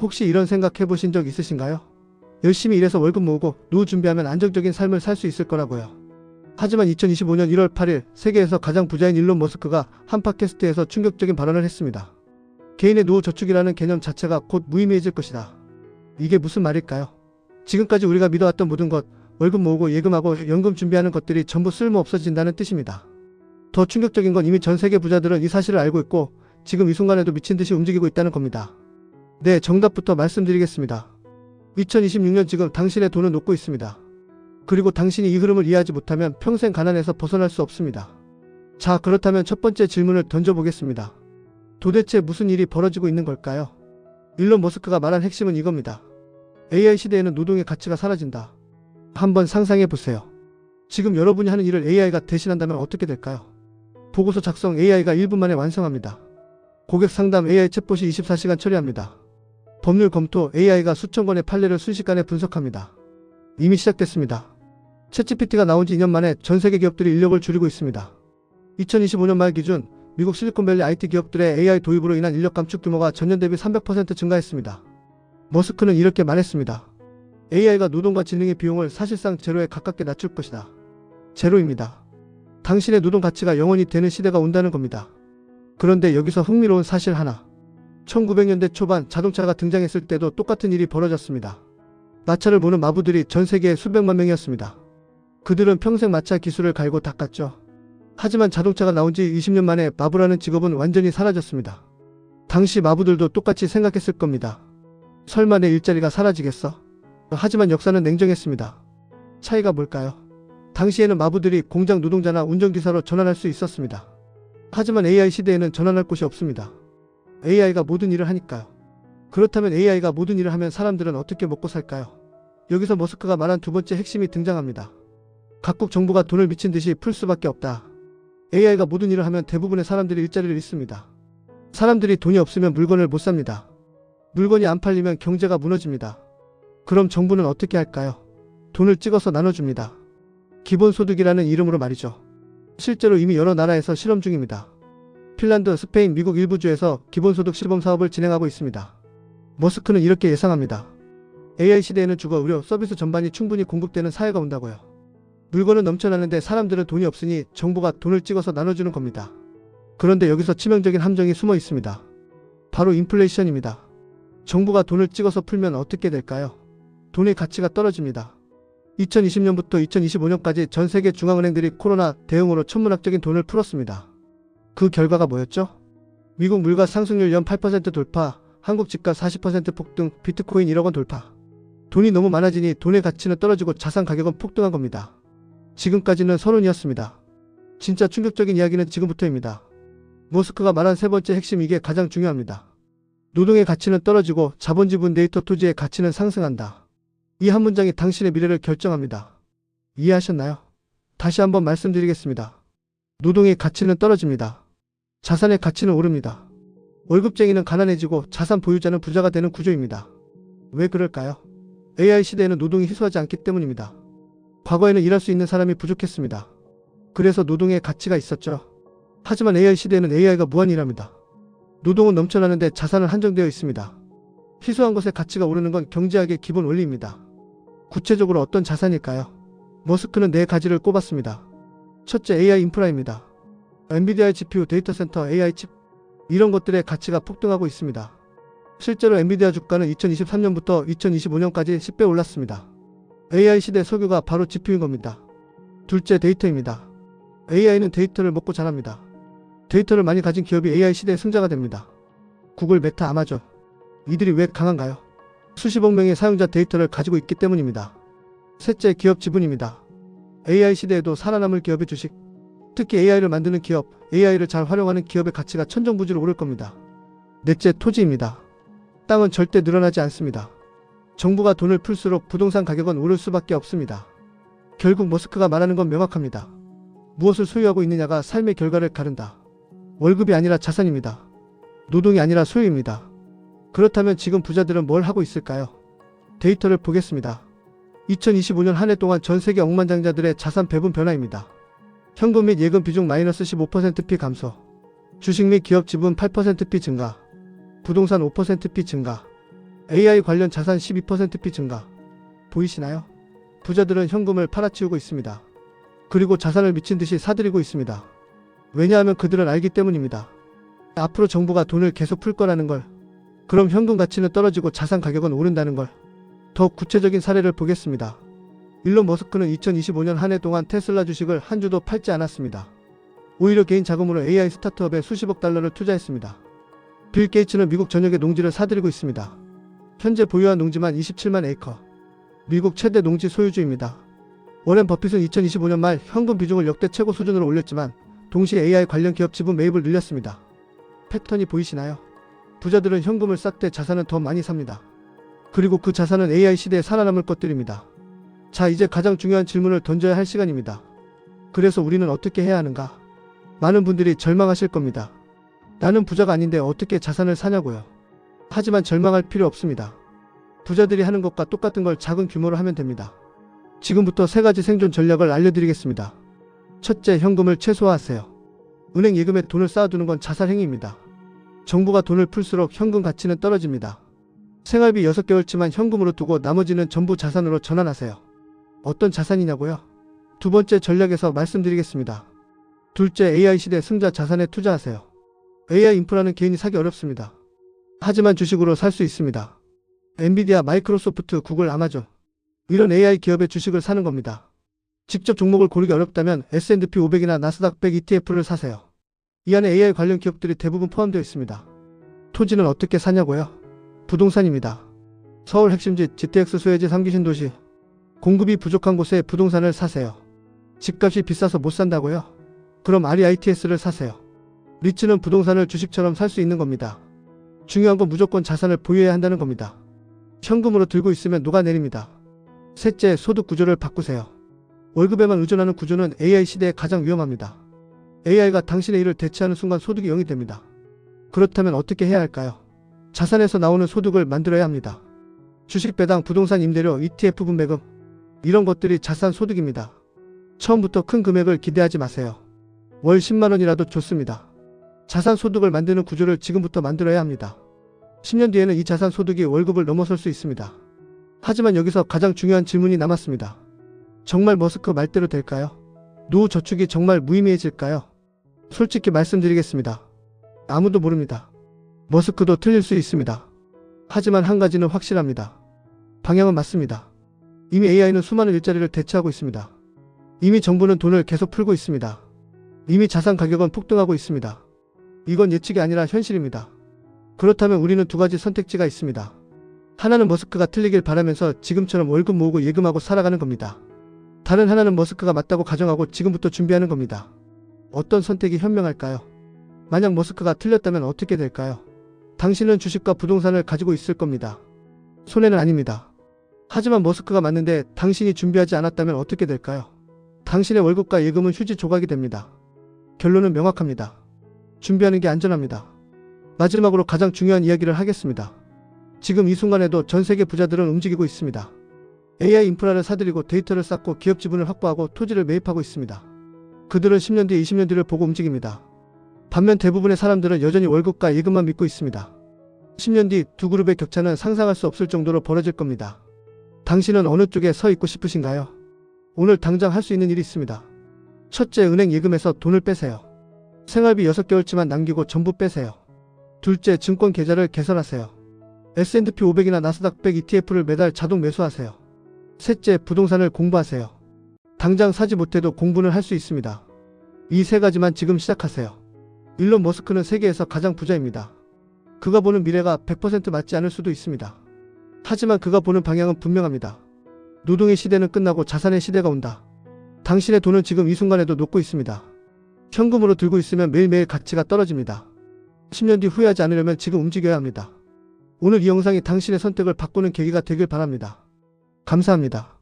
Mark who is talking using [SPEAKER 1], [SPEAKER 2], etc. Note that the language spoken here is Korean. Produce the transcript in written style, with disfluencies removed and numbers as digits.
[SPEAKER 1] 혹시 이런 생각 해보신 적 있으신가요? 열심히 일해서 월급 모으고 노후 준비하면 안정적인 삶을 살 수 있을 거라고요. 하지만 2025년 1월 8일 세계에서 가장 부자인 일론 머스크가 한 팟캐스트에서 충격적인 발언을 했습니다. 개인의 노후 저축이라는 개념 자체가 곧 무의미해질 것이다. 이게 무슨 말일까요? 지금까지 우리가 믿어왔던 모든 것, 월급 모으고 예금하고 연금 준비하는 것들이 전부 쓸모 없어진다는 뜻입니다. 더 충격적인 건 이미 전 세계 부자들은 이 사실을 알고 있고 지금 이 순간에도 미친 듯이 움직이고 있다는 겁니다. 네, 정답부터 말씀드리겠습니다. 2026년 지금 당신의 돈은 녹고 있습니다. 그리고 당신이 이 흐름을 이해하지 못하면 평생 가난에서 벗어날 수 없습니다. 자, 그렇다면 첫 번째 질문을 던져보겠습니다. 도대체 무슨 일이 벌어지고 있는 걸까요? 일론 머스크가 말한 핵심은 이겁니다. AI 시대에는 노동의 가치가 사라진다. 한번 상상해보세요. 지금 여러분이 하는 일을 AI가 대신한다면 어떻게 될까요? 보고서 작성 AI가 1분 만에 완성합니다. 고객 상담 AI 챗봇이 24시간 처리합니다. 법률 검토 AI가 수천 건의 판례를 순식간에 분석합니다. 이미 시작됐습니다. 챗GPT가 나온 지 2년 만에 전 세계 기업들이 인력을 줄이고 있습니다. 2025년 말 기준 미국 실리콘밸리 IT 기업들의 AI 도입으로 인한 인력 감축 규모가 전년 대비 300% 증가했습니다. 머스크는 이렇게 말했습니다. AI가 노동과 지능의 비용을 사실상 제로에 가깝게 낮출 것이다. 제로입니다. 당신의 노동 가치가 영원히 되는 시대가 온다는 겁니다. 그런데 여기서 흥미로운 사실 하나. 1900년대 초반 자동차가 등장했을 때도 똑같은 일이 벌어졌습니다. 마차를 모는 마부들이 전 세계에 수백만 명이었습니다. 그들은 평생 마차 기술을 갈고 닦았죠. 하지만 자동차가 나온 지 20년 만에 마부라는 직업은 완전히 사라졌습니다. 당시 마부들도 똑같이 생각했을 겁니다. 설마 내 일자리가 사라지겠어? 하지만 역사는 냉정했습니다. 차이가 뭘까요? 당시에는 마부들이 공장 노동자나 운전기사로 전환할 수 있었습니다. 하지만 AI 시대에는 전환할 곳이 없습니다. AI가 모든 일을 하니까요. 그렇다면 AI가 모든 일을 하면 사람들은 어떻게 먹고 살까요? 여기서 머스크가 말한 두 번째 핵심이 등장합니다. 각국 정부가 돈을 미친 듯이 풀 수밖에 없다. AI가 모든 일을 하면 대부분의 사람들이 일자리를 잃습니다. 사람들이 돈이 없으면 물건을 못 삽니다. 물건이 안 팔리면 경제가 무너집니다. 그럼 정부는 어떻게 할까요? 돈을 찍어서 나눠줍니다. 기본소득이라는 이름으로 말이죠. 실제로 이미 여러 나라에서 실험 중입니다. 핀란드, 스페인, 미국 일부 주에서 기본소득 시범 사업을 진행하고 있습니다. 머스크는 이렇게 예상합니다. AI 시대에는 주거, 의료, 서비스 전반이 충분히 공급되는 사회가 온다고요. 물건은 넘쳐나는데 사람들은 돈이 없으니 정부가 돈을 찍어서 나눠주는 겁니다. 그런데 여기서 치명적인 함정이 숨어 있습니다. 바로 인플레이션입니다. 정부가 돈을 찍어서 풀면 어떻게 될까요? 돈의 가치가 떨어집니다. 2020년부터 2025년까지 전 세계 중앙은행들이 코로나 대응으로 천문학적인 돈을 풀었습니다. 그 결과가 뭐였죠? 미국 물가 상승률 연 8% 돌파, 한국 집값 40% 폭등, 비트코인 1억 원 돌파. 돈이 너무 많아지니 돈의 가치는 떨어지고 자산 가격은 폭등한 겁니다. 지금까지는 서론이었습니다. 진짜 충격적인 이야기는 지금부터입니다. 머스크가 말한 세 번째 핵심, 이게 가장 중요합니다. 노동의 가치는 떨어지고 자본 지분 데이터 토지의 가치는 상승한다. 이 한 문장이 당신의 미래를 결정합니다. 이해하셨나요? 다시 한번 말씀드리겠습니다. 노동의 가치는 떨어집니다. 자산의 가치는 오릅니다. 월급쟁이는 가난해지고 자산 보유자는 부자가 되는 구조입니다. 왜 그럴까요? AI 시대에는 노동이 희소하지 않기 때문입니다. 과거에는 일할 수 있는 사람이 부족했습니다. 그래서 노동의 가치가 있었죠. 하지만 AI 시대에는 AI가 무한일합니다. 노동은 넘쳐나는데 자산은 한정되어 있습니다. 희소한 것의 가치가 오르는 건 경제학의 기본 원리입니다. 구체적으로 어떤 자산일까요? 머스크는 네 가지를 꼽았습니다. 첫째, AI 인프라입니다. 엔비디아의 GPU, 데이터 센터, AI 칩, 이런 것들의 가치가 폭등하고 있습니다. 실제로 엔비디아 주가는 2023년부터 2025년까지 10배 올랐습니다. AI 시대 석유가 바로 GPU인 겁니다. 둘째, 데이터입니다. AI는 데이터를 먹고 자랍니다. 데이터를 많이 가진 기업이 AI 시대의 승자가 됩니다. 구글, 메타, 아마존. 이들이 왜 강한가요? 수십억 명의 사용자 데이터를 가지고 있기 때문입니다. 셋째, 기업 지분입니다. AI 시대에도 살아남을 기업의 주식, 특히 AI를 만드는 기업, AI를 잘 활용하는 기업의 가치가 천정부지로 오를 겁니다. 넷째, 토지입니다. 땅은 절대 늘어나지 않습니다. 정부가 돈을 풀수록 부동산 가격은 오를 수밖에 없습니다. 결국 머스크가 말하는 건 명확합니다. 무엇을 소유하고 있느냐가 삶의 결과를 가른다. 월급이 아니라 자산입니다. 노동이 아니라 소유입니다. 그렇다면 지금 부자들은 뭘 하고 있을까요? 데이터를 보겠습니다. 2025년 한 해 동안 전 세계 억만장자들의 자산 배분 변화입니다. 현금 및 예금 비중 마이너스 15%p 감소, 주식 및 기업 지분 8%p 증가, 부동산 5%p 증가, AI 관련 자산 12%피 증가. 보이시나요? 부자들은 현금을 팔아치우고 있습니다. 그리고 자산을 미친 듯이 사들이고 있습니다. 왜냐하면 그들은 알기 때문입니다. 앞으로 정부가 돈을 계속 풀 거라는 걸. 그럼 현금 가치는 떨어지고 자산 가격은 오른다는 걸. 더 구체적인 사례를 보겠습니다. 일론 머스크는 2025년 한 해 동안 테슬라 주식을 한 주도 팔지 않았습니다. 오히려 개인 자금으로 AI 스타트업에 수십억 달러를 투자했습니다. 빌 게이츠는 미국 전역의 농지를 사들이고 있습니다. 현재 보유한 농지만 27만 에이커. 미국 최대 농지 소유주입니다. 워렌 버핏은 2025년 말 현금 비중을 역대 최고 수준으로 올렸지만 동시에 AI 관련 기업 지분 매입을 늘렸습니다. 패턴이 보이시나요? 부자들은 현금을 쌓되 자산은 더 많이 삽니다. 그리고 그 자산은 AI 시대에 살아남을 것들입니다. 자, 이제 가장 중요한 질문을 던져야 할 시간입니다. 그래서 우리는 어떻게 해야 하는가? 많은 분들이 절망하실 겁니다. 나는 부자가 아닌데 어떻게 자산을 사냐고요. 하지만 절망할 필요 없습니다. 부자들이 하는 것과 똑같은 걸 작은 규모로 하면 됩니다. 지금부터 3가지 생존 전략을 알려드리겠습니다. 첫째, 현금을 최소화하세요. 은행 예금에 돈을 쌓아두는 건 자살 행위입니다. 정부가 돈을 풀수록 현금 가치는 떨어집니다. 생활비 6개월치만 현금으로 두고 나머지는 전부 자산으로 전환하세요. 어떤 자산이냐고요? 두 번째 전략에서 말씀드리겠습니다. 둘째, AI 시대 승자 자산에 투자하세요. AI 인프라는 개인이 사기 어렵습니다. 하지만 주식으로 살 수 있습니다. 엔비디아, 마이크로소프트, 구글, 아마존. 이런 AI 기업의 주식을 사는 겁니다. 직접 종목을 고르기 어렵다면 S&P 500이나 나스닥 100 ETF를 사세요. 이 안에 AI 관련 기업들이 대부분 포함되어 있습니다. 토지는 어떻게 사냐고요? 부동산입니다. 서울 핵심지, GTX 수혜지 3기 신도시. 공급이 부족한 곳에 부동산을 사세요. 집값이 비싸서 못 산다고요? 그럼 REITS를 사세요. 리츠는 부동산을 주식처럼 살 수 있는 겁니다. 중요한 건 무조건 자산을 보유해야 한다는 겁니다. 현금으로 들고 있으면 녹아내립니다. 셋째, 소득 구조를 바꾸세요. 월급에만 의존하는 구조는 AI 시대에 가장 위험합니다. AI가 당신의 일을 대체하는 순간 소득이 0이 됩니다. 그렇다면 어떻게 해야 할까요? 자산에서 나오는 소득을 만들어야 합니다. 주식 배당, 부동산 임대료, ETF 분배금. 이런 것들이 자산 소득입니다. 처음부터 큰 금액을 기대하지 마세요. 월 10만원이라도 좋습니다. 자산 소득을 만드는 구조를 지금부터 만들어야 합니다. 10년 뒤에는 이 자산 소득이 월급을 넘어설 수 있습니다. 하지만 여기서 가장 중요한 질문이 남았습니다. 정말 머스크 말대로 될까요? 노후 저축이 정말 무의미해질까요? 솔직히 말씀드리겠습니다. 아무도 모릅니다. 머스크도 틀릴 수 있습니다. 하지만 한 가지는 확실합니다. 방향은 맞습니다. 이미 AI는 수많은 일자리를 대체하고 있습니다. 이미 정부는 돈을 계속 풀고 있습니다. 이미 자산 가격은 폭등하고 있습니다. 이건 예측이 아니라 현실입니다. 그렇다면 우리는 두 가지 선택지가 있습니다. 하나는 머스크가 틀리길 바라면서 지금처럼 월급 모으고 예금하고 살아가는 겁니다. 다른 하나는 머스크가 맞다고 가정하고 지금부터 준비하는 겁니다. 어떤 선택이 현명할까요? 만약 머스크가 틀렸다면 어떻게 될까요? 당신은 주식과 부동산을 가지고 있을 겁니다. 손해는 아닙니다. 하지만 머스크가 맞는데 당신이 준비하지 않았다면 어떻게 될까요? 당신의 월급과 예금은 휴지 조각이 됩니다. 결론은 명확합니다. 준비하는 게 안전합니다. 마지막으로 가장 중요한 이야기를 하겠습니다. 지금 이 순간에도 전 세계 부자들은 움직이고 있습니다. AI 인프라를 사들이고 데이터를 쌓고 기업 지분을 확보하고 토지를 매입하고 있습니다. 그들은 10년 뒤, 20년 뒤를 보고 움직입니다. 반면 대부분의 사람들은 여전히 월급과 예금만 믿고 있습니다. 10년 뒤 두 그룹의 격차는 상상할 수 없을 정도로 벌어질 겁니다. 당신은 어느 쪽에 서 있고 싶으신가요? 오늘 당장 할 수 있는 일이 있습니다. 첫째, 은행 예금에서 돈을 빼세요. 생활비 6개월치만 남기고 전부 빼세요. 둘째, 증권 계좌를 개설하세요. S&P 500이나 나스닥 100 ETF를 매달 자동 매수하세요. 셋째, 부동산을 공부하세요. 당장 사지 못해도 공부는 할 수 있습니다. 이 3가지만 지금 시작하세요. 일론 머스크는 세계에서 가장 부자입니다. 그가 보는 미래가 100% 맞지 않을 수도 있습니다. 하지만 그가 보는 방향은 분명합니다. 노동의 시대는 끝나고 자산의 시대가 온다. 당신의 돈은 지금 이 순간에도 녹고 있습니다. 현금으로 들고 있으면 매일매일 가치가 떨어집니다. 10년 뒤 후회하지 않으려면 지금 움직여야 합니다. 오늘 이 영상이 당신의 선택을 바꾸는 계기가 되길 바랍니다. 감사합니다.